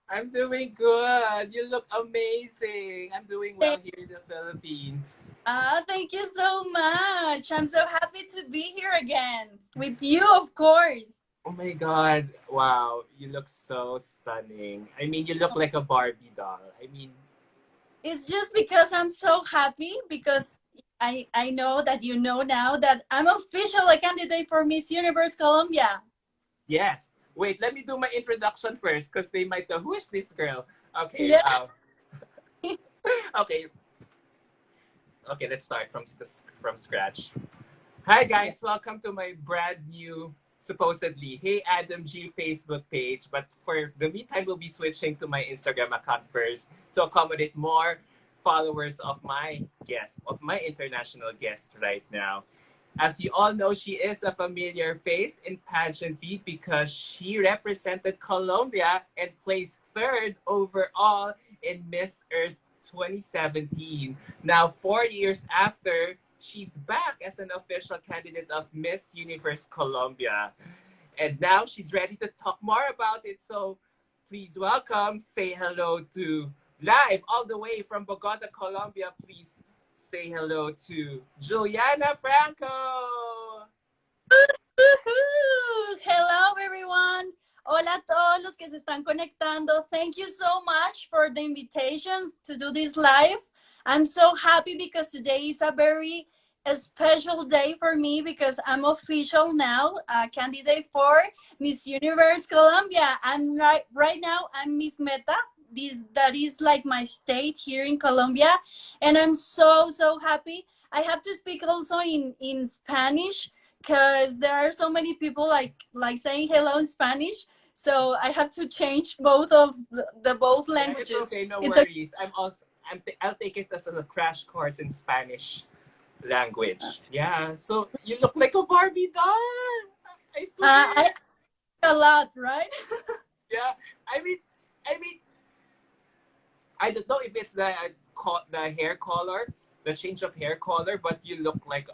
I'm doing good. You look amazing. I'm doing well here in the Philippines. Thank you so much. I'm so happy to be here again with you, of course. Oh my God. Wow. You look so stunning. I mean, you look like a Barbie doll. I mean, It's just because I'm so happy because I know that you know now that I'm official a candidate for Miss Universe Colombia. yes. Wait, let me do my introduction first because they might know who is this girl. Okay. Yeah. Okay. Okay, let's start from scratch. Hi Yeah. guys, welcome to my brand new supposedly Hey Adam G Facebook page. But for the meantime, we'll be switching to my Instagram account first to accommodate more followers of my guest, of my international guest right now. As you all know, she is a familiar face in pageantry because she represented Colombia and placed third overall in Miss Earth 2017. Now, 4 years after, she's back as an official candidate of Miss Universe Colombia. And now she's ready to talk more about it. So please welcome, say hello to live all the way from Bogota, Colombia. Please say hello to Juliana Franco. Woohoo! Hello, everyone. Hola a todos los que se están conectando. Thank you so much for the invitation to do this live. I'm so happy because today is a special day for me because I'm official now, a candidate for Miss Universe Colombia. Right now. I'm Miss Meta. That is like my state here in Colombia, and I'm so happy. I have to speak also in Spanish because there are so many people like saying hello in Spanish. So I have to change both of the both Yeah, it's languages. okay, no It's okay. worries. I'll take it as a crash course in Spanish language. Yeah, so you look like a Barbie doll. I I swear. a lot, right? Yeah, I mean, I mean, I don't know if it's the hair color, the change of hair color, but you look like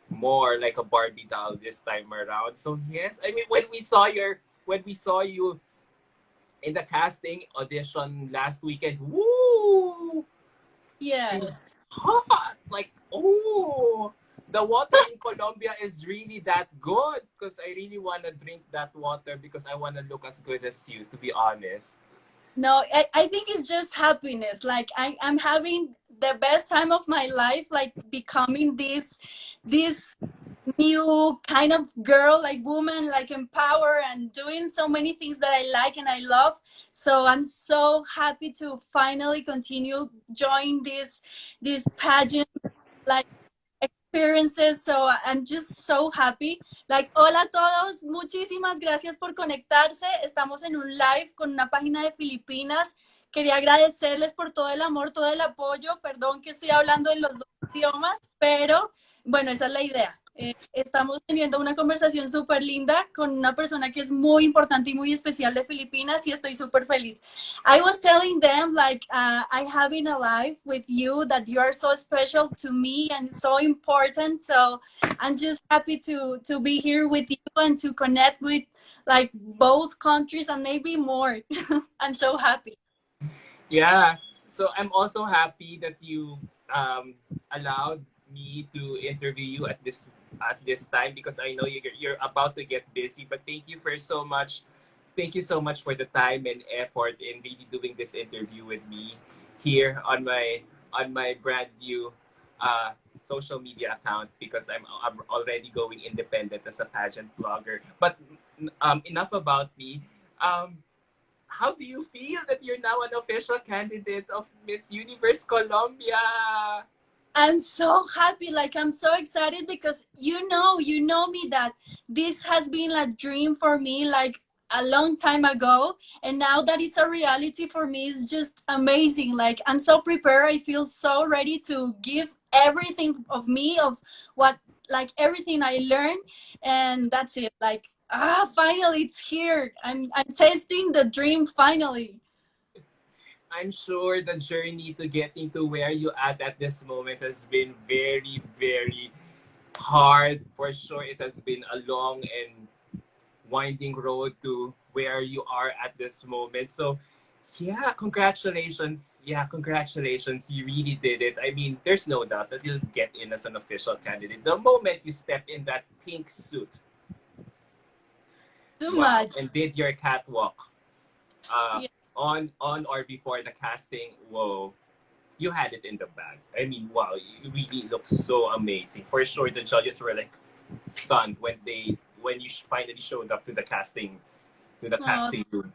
more like a Barbie doll this time around. So yes, I mean when we saw you in the casting audition last weekend, woo, Yes. she's hot. Like oh, the water in Colombia is really that good because I really wanna drink that water because I wanna look as good as you. To be honest. No, I think it's just happiness. Like I'm having the best time of my life, like becoming this new kind of girl, like woman, like empower and doing so many things that I like and I love. So I'm so happy to finally continue join this pageant like experiences. So I'm just so happy. Like, hola a todos, muchísimas gracias por conectarse. Estamos en un live con una página de Filipinas. Quería agradecerles por todo el amor, todo el apoyo. Perdón que estoy hablando en los dos idiomas, pero bueno, esa es la idea. Estamos teniendo una conversación súper linda con una persona que es muy importante y muy especial de Filipinas y estoy súper feliz. I was telling them like I having a life with you that you are so special to me and so important. So I'm just happy to be here with you and to connect with like both countries and maybe more. I'm so happy. Yeah. So I'm also happy that you allowed me to interview you at this time because I know you're about to get busy. But thank you for so much. Thank you so much for the time and effort in really doing this interview with me here on my brand new social media account because I'm already going independent as a pageant blogger. But enough about me. Um, how do you feel that you're now an official candidate of Miss Universe Colombia? I'm so happy, like I'm so excited because you know me that this has been a dream for me like a long time ago, and now that it's a reality for me is just amazing. Like I'm so prepared. I feel so ready to give everything of me of what like everything I learned, and that's it. Like finally it's here. I'm tasting the dream finally. I'm sure the journey to getting to where you at this moment has been very, very hard. For sure, it has been a long and winding road to where you are at this moment. So yeah, congratulations. Yeah, congratulations. You really did it. I mean, there's no doubt that you'll get in as an official candidate. The moment you step in that pink suit, Too wow, much. and did your catwalk uh, Yeah. on or before the casting, whoa, you had it in the bag. I mean, wow, you really look so amazing. For sure, the judges were like stunned when you finally showed up to the Oh, casting room.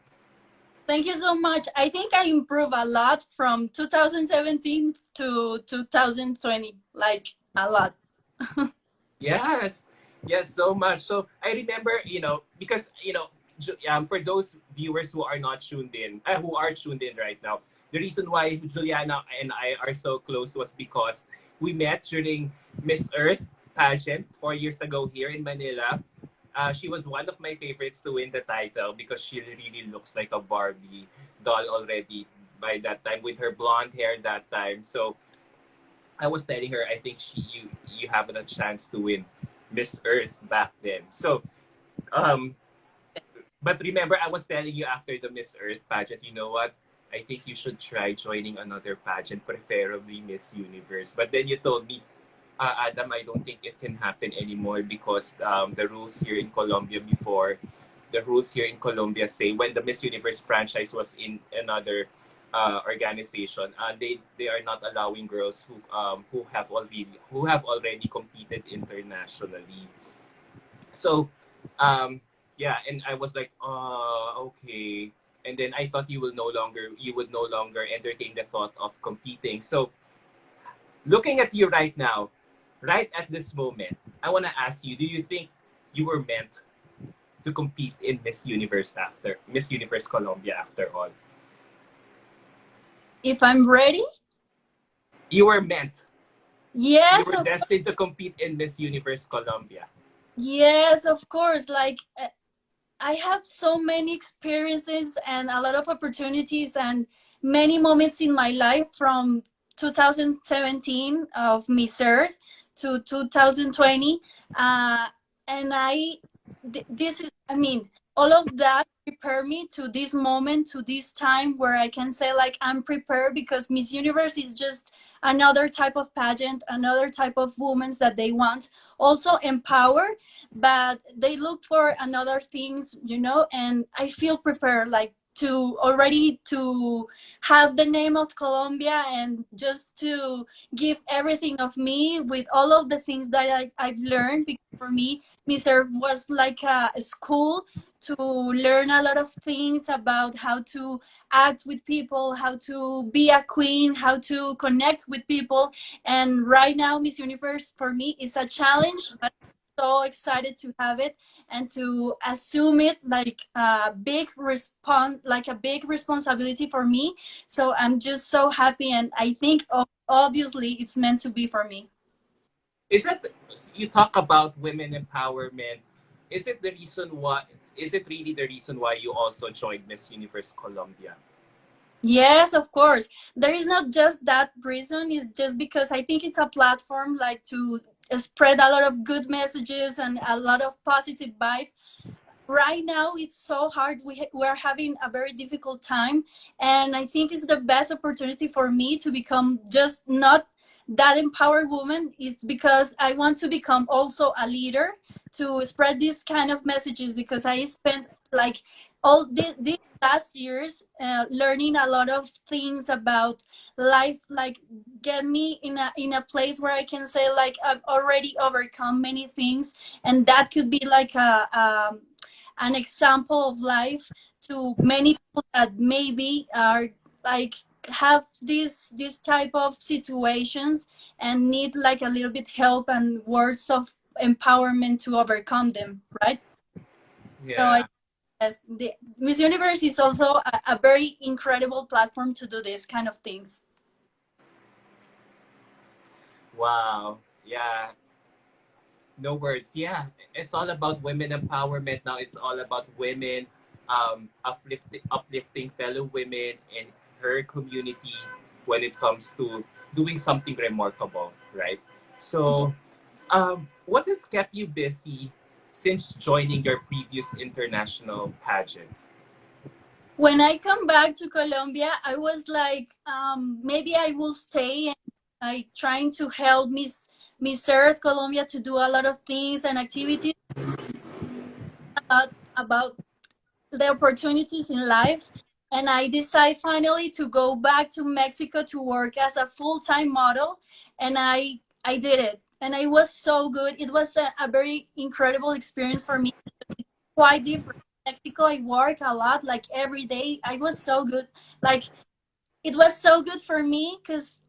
thank you so much. I think I improved a lot from 2017 to 2020, like a lot. Yes, yes, so much. So I remember, because for those viewers who are not tuned in, who are tuned in right now, the reason why Juliana and I are so close was because we met during Miss Earth pageant 4 years ago here in Manila. She was one of my favorites to win the title because she really looks like a Barbie doll already by that time with her blonde hair that time. So I was telling her I think you have a chance to win Miss Earth back then. So um but remember I was telling you after the Miss Earth pageant, you know what? I think you should try joining another pageant, preferably Miss Universe. But then you told me, Adam, I don't think it can happen anymore because the rules here in Colombia before, the rules here in Colombia say when the Miss Universe franchise was in another organization, they are not allowing girls who have already competed internationally. So, yeah, and I was like, okay. And then I thought you would no longer entertain the thought of competing. So, looking at you right now, right at this moment, I want to ask you: do you think you were meant to compete in Miss Universe Colombia? After all, If I'm ready, you were meant. You yes, were of destined to compete in Miss Universe Colombia. yes, of course. Like I have so many experiences and a lot of opportunities and many moments in my life from 2017 of Miss Earth to 2020. Uh, and this is, I mean, all of that prepare me to this moment, to this time where I can say, like, I'm prepared because Miss Universe is just another type of pageant, another type of women that they want. Also empower, but they look for another things, and I feel prepared, like to already to have the name of Colombia and just to give everything of me with all of the things that I've learned, because for me Mr. was like a school to learn a lot of things about how to act with people, how to be a queen, how to connect with people. And right now Miss Universe for me is a challenge, but so excited to have it and to assume it like a big responsibility for me. So I'm just so happy, and I think obviously it's meant to be for me. Is that you talk about women empowerment? Is it the reason why? Is it really the reason why you also joined Miss Universe Colombia? Yes, of course. There is not just that reason. It's just because I think it's a platform like to spread a lot of good messages and a lot of positive vibe. Right now it's so hard. We're having a very difficult time, and I think it's the best opportunity for me to become just not that empowered woman. It's because I want to become also a leader to spread these kind of messages, because I spent like all these last years learning a lot of things about life, like get me in a place where I can say like I've already overcome many things, and that could be like an example of life to many people that maybe are like have this type of situations and need like a little bit help and words of empowerment to overcome them, right? So I Yeah. guess the Miss Universe is also a very incredible platform to do this kind of things. Wow. Yeah. No words. Yeah. It's all about women empowerment now. It's all about women uplifting fellow women in her community when it comes to doing something remarkable, right? Yeah. So, what has kept you busy since joining your previous international pageant? When I come back to Colombia, I was like, maybe I will stay and like trying to help Miss Earth Colombia to do a lot of things and activities about the opportunities in life. And I decide finally to go back to Mexico to work as a full-time model. And I did it. And it was so good. It was a very incredible experience for me. Quite different. Mexico, I work a lot, like every day. I was so good. Like it was so good for me because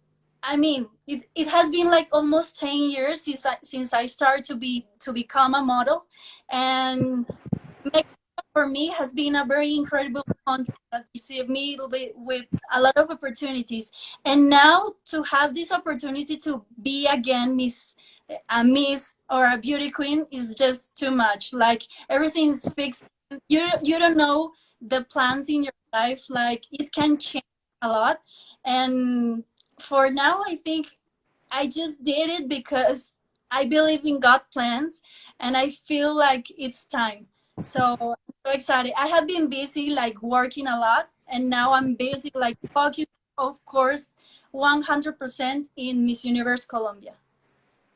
I mean, it has been like almost 10 years since I started to become a model, and Mexico for me has been a very incredible country that received me with a lot of opportunities. And now to have this opportunity to be again a Miss or a beauty queen is just too much. Like everything's fixed. You don't know the plans in your life. Like it can change a lot. And for now, I think I just did it because I believe in God plans, and I feel like it's time. So I'm so excited. I have been busy like working a lot, and now I'm busy like focused, of course, 100% in Miss Universe Colombia.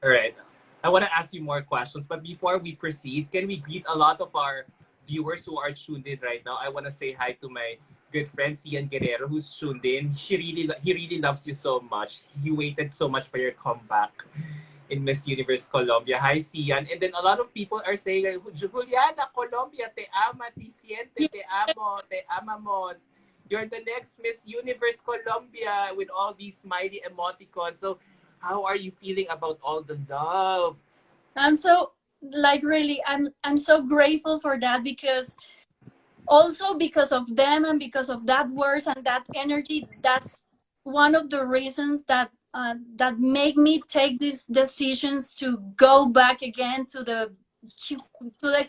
All right. I want to ask you more questions, but before we proceed, can we greet a lot of our viewers who are tuned in right now? I want to say hi to my good friend Cian Guerrero, who's tuned in. He really loves you so much. He waited so much for your comeback in Miss Universe Colombia. Hi, Cian. And then a lot of people are saying, Juliana, Colombia, te ama, te siente, te amo, te amamos. You're the next Miss Universe Colombia with all these smiley emoticons. So, how are you feeling about all the love? I'm so like really I'm so grateful for that because also because of them and because of that words and that energy, that's one of the reasons that make me take these decisions to go back again to the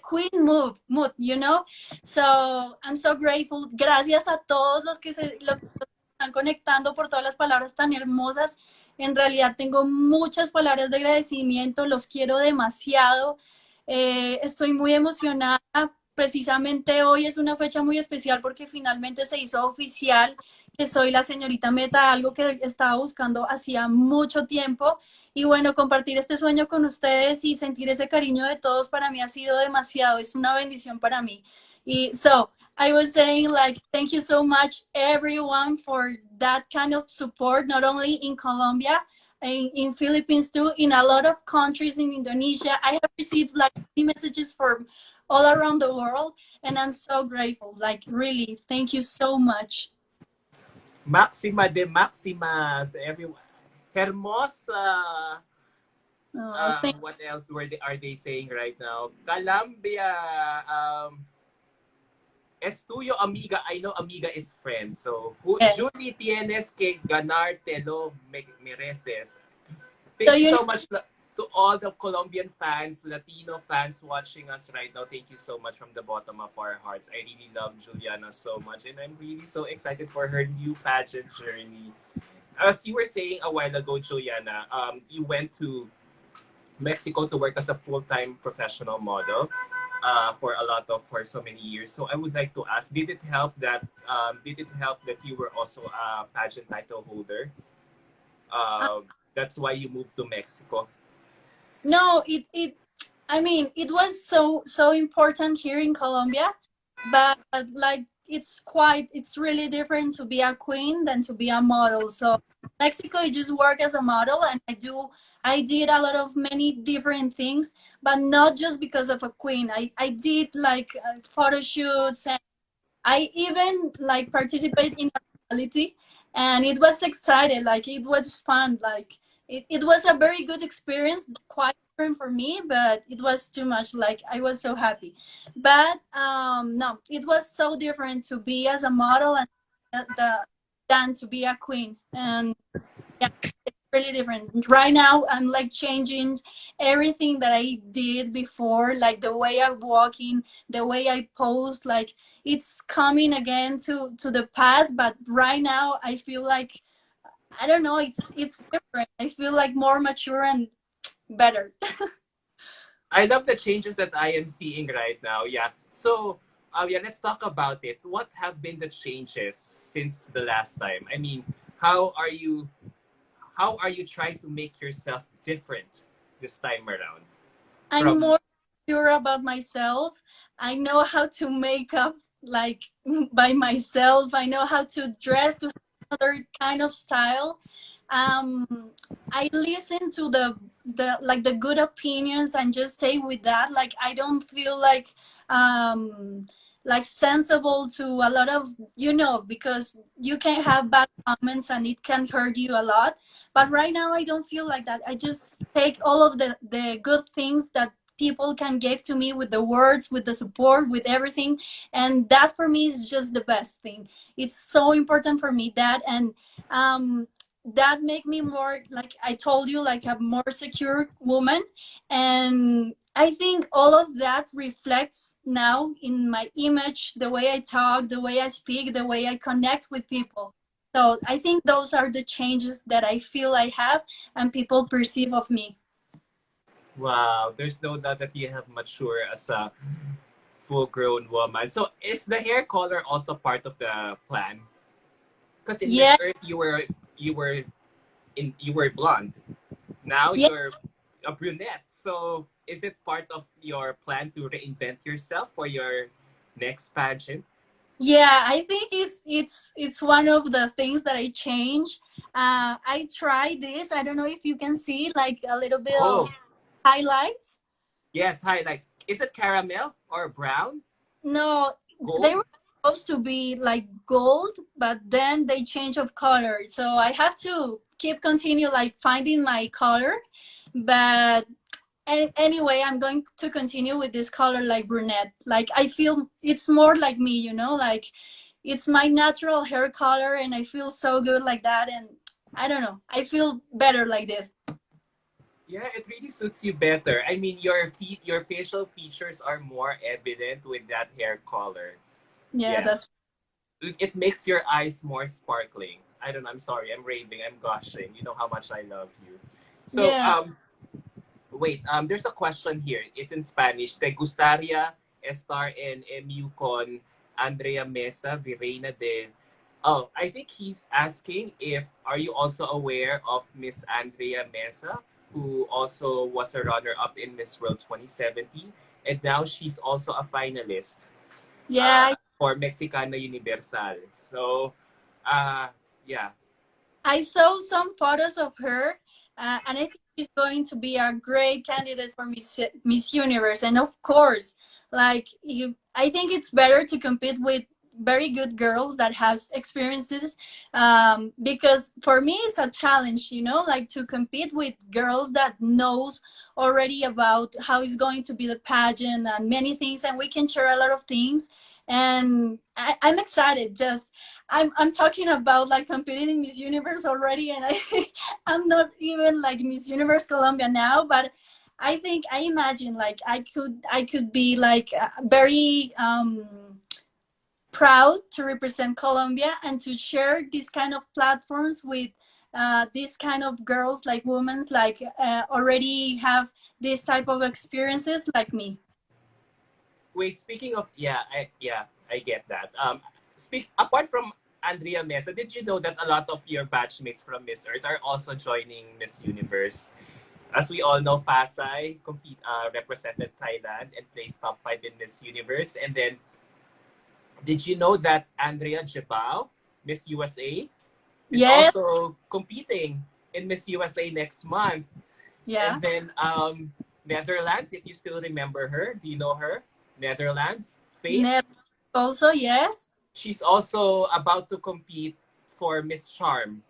queen mood, you know. So I'm so grateful. Gracias a todos los que están conectando por todas las palabras tan hermosas. En realidad tengo muchas palabras de agradecimiento, los quiero demasiado. Estoy muy emocionada. Precisamente hoy es una fecha muy especial porque finalmente se hizo oficial que soy la señorita Meta, algo que estaba buscando hacía mucho tiempo. Y bueno, compartir este sueño con ustedes y sentir ese cariño de todos para mí ha sido demasiado, es una bendición para mí. Y so, I was saying like thank you so much everyone for that kind of support, not only in Colombia, in Philippines too, in a lot of countries in Indonesia. I have received like messages from all around the world, and I'm so grateful. Like really, thank you so much. Maxima de Maximas, everyone. Hermosa. Thank What else are they saying right now? Colombia. Es tuyo, amiga. I know amiga is friend. So, you. Julie tienes que ganar, te lo mereces. So Thank you you know, so much to all the Colombian fans, Latino fans watching us right now. Thank you so much from the bottom of our hearts. I really love Juliana so much, and I'm really so excited for her new pageant journey. As you were saying a while ago, Juliana, you went to Mexico to work as a full-time professional model for so many years. So I would like to ask, did it help that you were also a pageant title holder? That's why you moved to Mexico. no, I mean, it was so important here in Colombia, but like it's really different to be a queen than to be a model. So Mexico, I just work as a model, and I did a lot of many different things, but not just because of a queen. I did like photo shoots, and I even like participate in a reality, and it was exciting. Like it was fun. Like it was a very good experience. Quite different for me, but it was too much. Like I was so happy, but no, it was so different to be as a model and than to be a queen. And yeah, really different. Right now, I'm like changing everything that I did before, like the way I'm walking, the way I post, like it's coming again to the past. But right now, I feel like I don't know. It's different. I feel like more mature and better. I love the changes that I am seeing right now. Yeah. So, yeah, let's talk about it. What have been the changes since the last time? I mean, how are you how are you trying to make yourself different this time around? I'm From more sure about myself. I know how to make up like by myself. I know how to dress to another kind of style. I listen to the like the good opinions and just stay with that. Like I don't feel like sensible to a lot of, because you can have bad comments and it can hurt you a lot. But right now I don't feel like that. I just take all of the good things that people can give to me, with the words, with the support, with everything. And that for me is just the best thing. It's so important for me, that. And um that make me more, like I told you, like a more secure woman. And I think all of that reflects now in my image, the way I talk, the way I speak, the way I connect with people. So I think those are the changes that I feel I have and people perceive of me. wow, there's no doubt that you have matured as a full-grown woman. So, is the hair color also part of the plan? Because in Miss Yeah, Earth, you were you were blonde. Now yeah, you're a brunette. So, is it part of your plan to reinvent yourself for your next pageant? yeah. I think it's one of the things that I change. I try this. I don't know if you can see like a little bit of Oh, highlights. yes, highlight. Is it caramel or brown? No, they Gold? were supposed to be like gold, but then they change of color. So I have to keep continue like finding my color. But anyway, I'm going to continue with this color like brunette. Like I feel it's more like me, like it's my natural hair color and I feel so good like that. And I don't know, I feel better like this. Yeah, it really suits you better. I mean, your facial features are more evident with that hair color. Yeah, Yes. that's It makes your eyes more sparkling. I don't know. I'm sorry. I'm raving. I'm gushing. You know how much I love you. So, yeah. wait. There's a question here. It's in Spanish. Te gustaría estar en MU con Andrea Mesa, Virreina de. Oh, I think he's asking if are you also aware of Miss Andrea Mesa, who also was a runner-up in Miss World 2017, and now she's also a finalist Yeah, for Mexicana Universal. So, uh, yeah. I saw some photos of her, and I think she's going to be a great candidate for Miss Universe. And of course, like I think it's better to compete with very good girls that has experiences, because for me it's a challenge, like to compete with girls that knows already about how it's going to be the pageant and many things, and we can share a lot of things. And I'm excited. Just I'm talking about like competing in Miss Universe already, and I'm not even like Miss Universe Colombia now, but I think I imagine like I could be like very proud to represent Colombia and to share these kind of platforms with these kind of girls, like women like already have this type of experiences like me. Wait, speaking of I get that. Speak apart from Andrea Mesa, did you know that a lot of your batchmates from Miss Earth are also joining Miss Universe? As we all know, Fasai represented Thailand and placed top 5 in Miss Universe. And then, did you know that Andrea Jebao, Miss USA, is Yes, also competing in Miss USA next month? yeah. And then Netherlands, if you still remember her, do you know her? Netherlands, Faith. Net also, yes. She's also about to compete for Miss Charm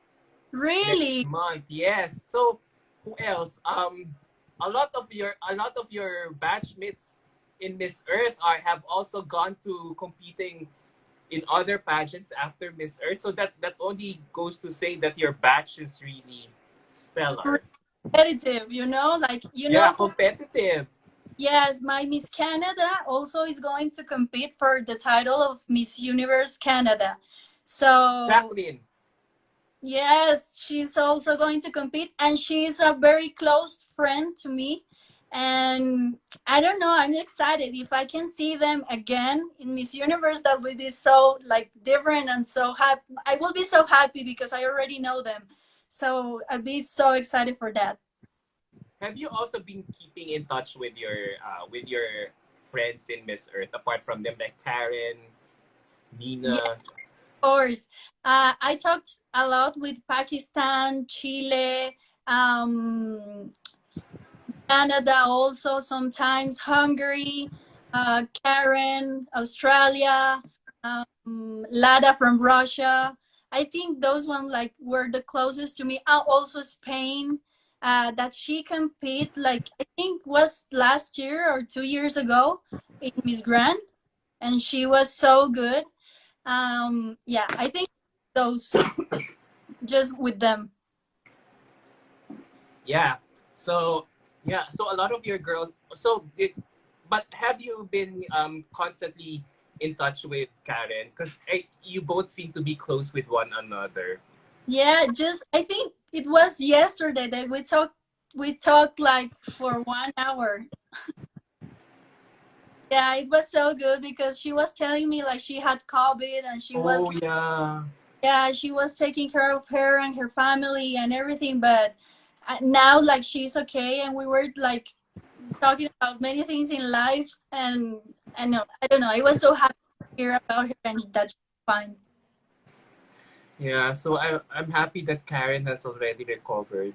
next Really? month. Yes. So who else? A lot of your batchmates in Miss Earth are have also gone to competing in other pageants after Miss Earth. So that only goes to say that your batch is really stellar. Competitive, like Yeah, who. competitive. Yes, my Miss Canada also is going to compete for the title of Miss Universe Canada. So Jacqueline. yes, she's also going to compete, and she's a very close friend to me. And I don't know, I'm excited if I can see them again in Miss Universe. That will be so like different and so happy. I will be so happy because I already know them, so I'll be so excited for that. Have you also been keeping in touch with your friends in Miss Earth apart from them, like Karen, Yeah, Nina? of course. I talked a lot with Pakistan, Chile, um, Canada, also sometimes Hungary, Karen, Australia, Lada from Russia. I think those ones like were the closest to me. Also Spain, that she compete like I think was last year or 2 years ago in Miss Grand, and she was so good. Yeah, I think those just with them. Yeah. So yeah. So a lot of your girls. But have you been constantly in touch with Karen? Because you both seem to be close with one another. Yeah, just I think it was yesterday that we talked like for 1 hour. Yeah, it was so good because she was telling me like she had COVID and she was Oh yeah. yeah, she was taking care of her and her family and everything, but now like she's okay and we were like talking about many things in life, and I don't know, I was so happy to hear about her and that she's fine. Yeah. So I'm happy that Karen has already recovered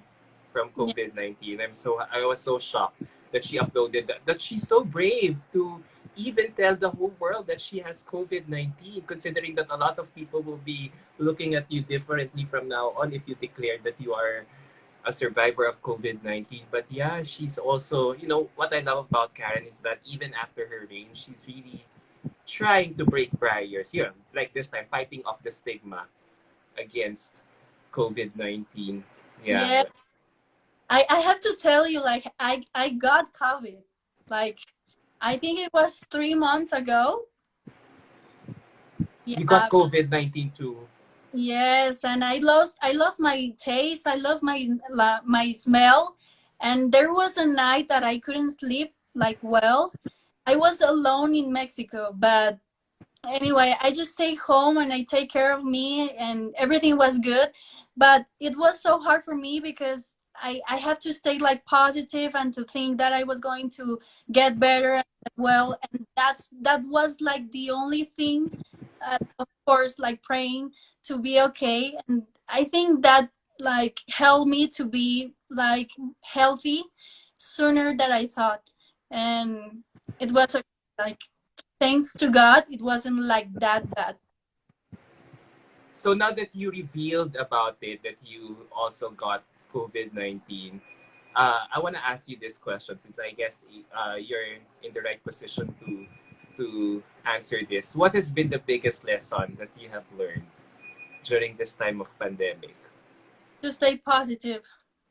from Yeah. COVID-19. I was so shocked that she uploaded that she's so brave to even tell the whole world that she has COVID-19, considering that a lot of people will be looking at you differently from now on if you declare that you are a survivor of COVID-19. But yeah, she's also, what I love about Karen is that even after her reign, she's really trying to break barriers. Yeah, like this time, fighting off the stigma against COVID-19. Yeah. Yeah, I have to tell you, like I got COVID. Like I think it was 3 months ago. You got Yeah. COVID-19 too. Yes, and I lost my taste. I lost my smell, and there was a night that I couldn't sleep like well. I was alone in Mexico, but anyway, I just stay home and I take care of me and everything was good. But it was so hard for me because I have to stay like positive and to think that I was going to get better and get well. And that was like the only thing, of course, like praying to be okay. And I think that like helped me to be like healthy sooner than I thought. And it was okay. Like thanks to God, it wasn't like that bad. So now that you revealed about it, that you also got COVID-19, I want to ask you this question since I guess you're in the right position to answer this. What has been the biggest lesson that you have learned during this time of pandemic? To stay positive,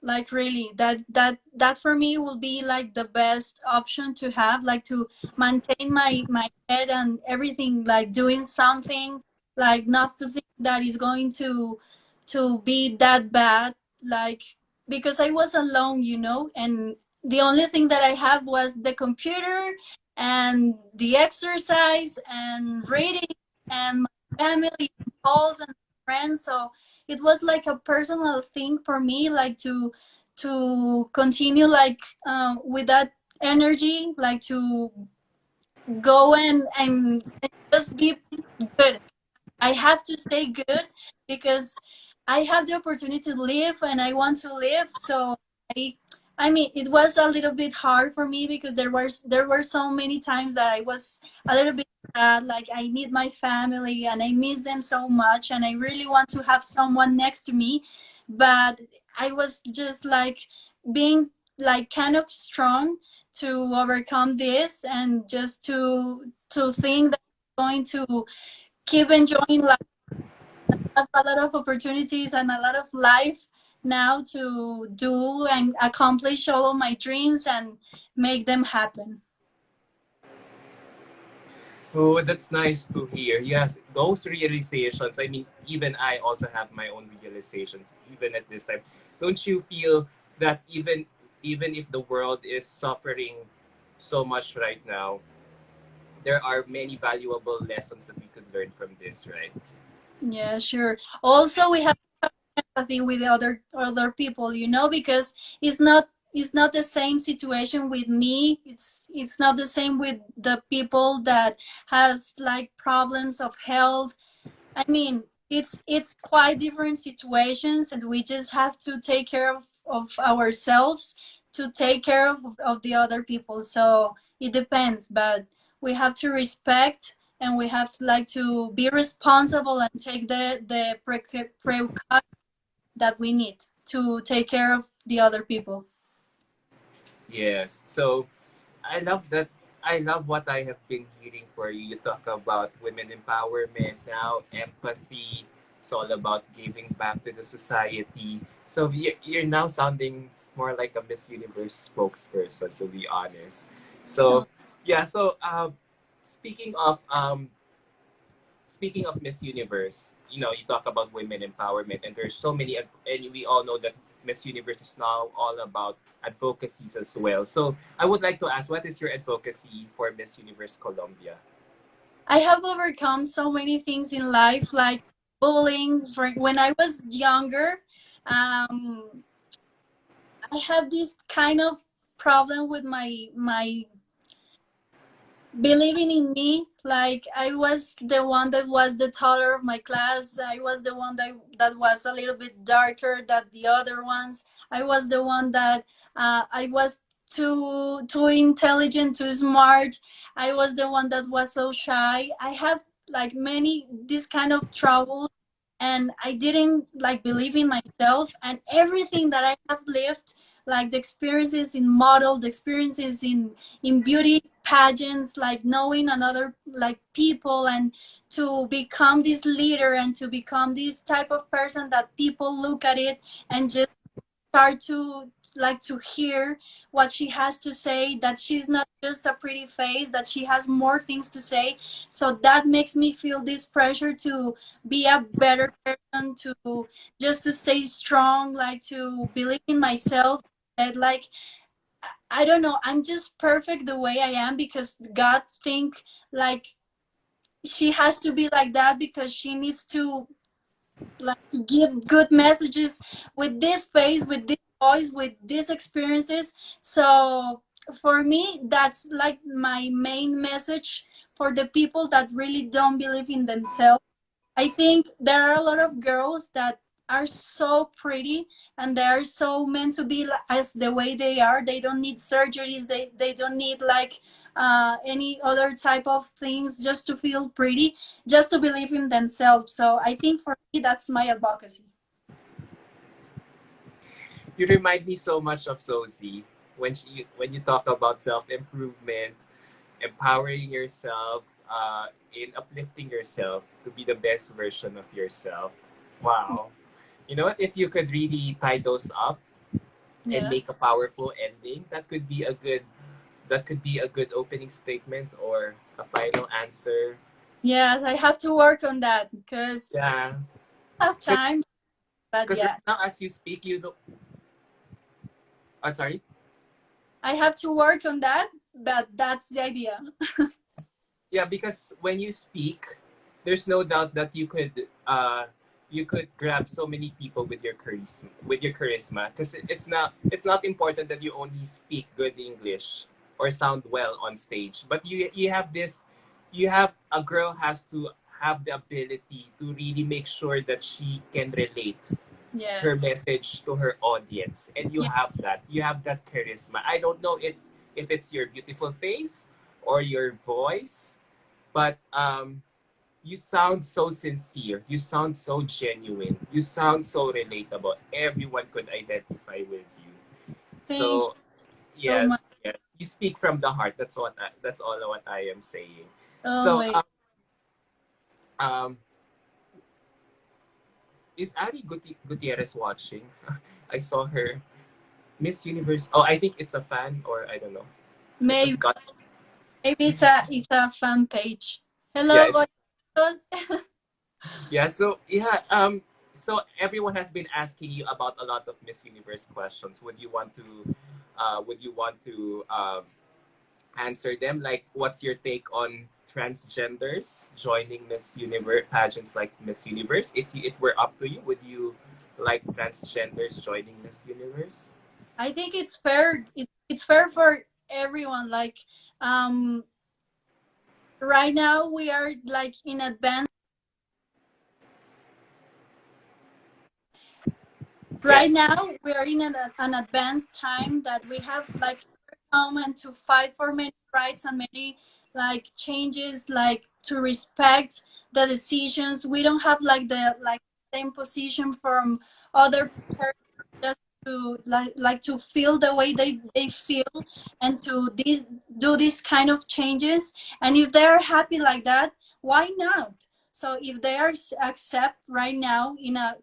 like really, that for me will be like the best option to have, like to maintain my head and everything, like doing something, like not to think that is going to be that bad, like because I was alone, and the only thing that I have was the computer and the exercise and reading and my family and calls and friends. So it was like a personal thing for me, like to continue like with that energy, like to go and just be good. I have to stay good because I have the opportunity to live and I want to live. So I I mean it was a little bit hard for me because there were so many times that I was a little bit sad, like I need my family and I miss them so much and I really want to have someone next to me. But I was just like being like kind of strong to overcome this and just to think that I'm going to keep enjoying life, have a lot of opportunities and a lot of life now to do and accomplish all of my dreams and make them happen. Oh, that's nice to hear. Yes, those realizations. I mean, even I also have my own realizations, even at this time. Don't you feel that even even if the world is suffering so much right now, there are many valuable lessons that we could learn from this, right? Yeah, sure. Also, we have empathy with other people, you know, because it's not the same situation with me. It's not the same with the people that has like problems of health. I mean, it's quite different situations, and we just have to take care of ourselves to take care of the other people. So it depends, but we have to respect, and we have to like to be responsible and take the precaution that we need to take care of the other people. Yes. So I love that. I love what I have been hearing for you. You talk about women empowerment now, empathy. It's all about giving back to the society. So you're now sounding more like a Miss Universe spokesperson, to be honest. Oh, So yeah. So speaking of speaking of Miss Universe, you know, you talk about women empowerment, and there's so many, and we all know that Miss Universe is now all about advocacies as well. So I would like to ask, what is your advocacy for Miss Universe Colombia? I have overcome so many things in life, like bullying. For when I was younger, um, I have this kind of problem with my believing in me. Like I was the one that was the taller of my class. I was the one that was a little bit darker than the other ones. I was the one that I was too intelligent, too smart. I was the one that was so shy. I have like many this kind of trouble, and I didn't like believe in myself, and everything that I have lived, like the experiences in model, the experiences in beauty pageants, like knowing another like people, and to become this leader and to become this type of person that people look at it and just start to like to hear what she has to say, that she's not just a pretty face, that she has more things to say. So that makes me feel this pressure to be a better person, to just to stay strong, like to believe in myself, that like I don't know, I'm just perfect the way I am because God think like she has to be like that because she needs to like to give good messages with this face, with this voice, with these experiences. So for me, that's like my main message for the people that really don't believe in themselves. I think there are a lot of girls that are so pretty, and they are so meant to be as the way they are. They don't need surgeries. They don't need like any other type of things just to feel pretty, just to believe in themselves. So I think for me, that's my advocacy. You remind me so much of Sozi when you talk about self improvement, empowering yourself, in uplifting yourself to be the best version of yourself. Wow. You know what? If you could really tie those up and Yeah. make a powerful ending, that could be a good opening statement or a final answer. Yes, I have to work on that because Yeah, I have time. But because right yeah, now as you speak, you know. I'm sorry. I have to work on that. But that's the idea. Yeah, because when you speak, there's no doubt that you could grab so many people with your charisma. With your charisma, because it's not important that you only speak good English or sound well on stage, but you have this, you have a girl has to have the ability to really make sure that she can relate her Yes. message to her audience, and Yeah. you have that charisma. I don't know it's if it's your beautiful face or your voice, but you sound so sincere, you sound so genuine, you sound so relatable. Everyone could identify with you. Thank you So so much. yes, you speak from the heart. That's all what I am saying. So Always. um is Ari Gutierrez watching? I saw her Miss Universe. Oh, I think it's a fan, or I don't know. I Maybe just got. maybe it's a fan page. Yeah, Hello, boys. yeah. So yeah. So everyone has been asking you about a lot of Miss Universe questions. Would you want to would you want to answer them? Like, what's your take on transgenders joining Miss Universe pageants like Miss Universe? If it were up to you, would you like transgenders joining Miss Universe? I think it's fair. It's fair for everyone. Like, um, right now we are like in advance. Right Yes. now we are in an advanced time that we have like come and to fight for many rights and many like changes, like to respect the decisions. We don't have like the like same position from other persons, just to like to feel the way they feel, and to this do this kind of changes. And if they are happy like that, why not? So if they are accept right now in a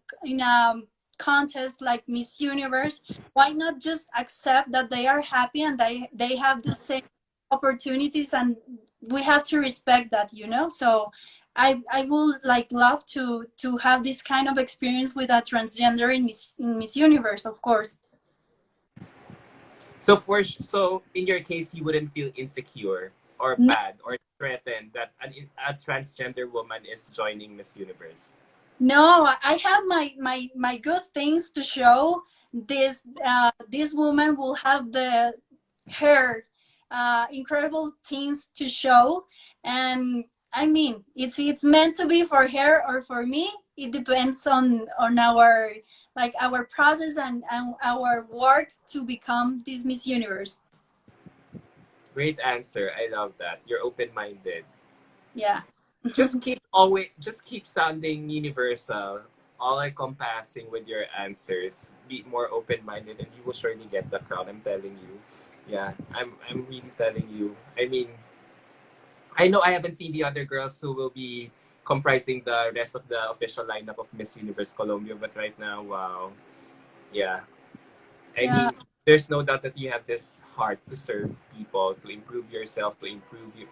contest like Miss Universe, why not just accept that they are happy and they have the same opportunities, and we have to respect that, you know? So I would like love to have this kind of experience with a transgender in Miss Universe, of course. So so in your case, you wouldn't feel insecure or No, bad or threatened that a transgender woman is joining Miss Universe. no, I have my good things to show. This woman will have the her incredible things to show, and I mean it's meant to be for her or for me. It depends on our like our process and our work to become this Miss Universe. Great answer. I love that. You're open minded. Yeah. Just keep sounding universal, all encompassing with your answers. Be more open minded and you will surely get the crown, I'm telling you. Yeah, I'm really telling you. I mean, I know I haven't seen the other girls who will be comprising the rest of the official lineup of Miss Universe Colombia, but right now, wow. Yeah. I Yeah. mean, there's no doubt that you have this heart to serve people, to improve yourself, to improve you.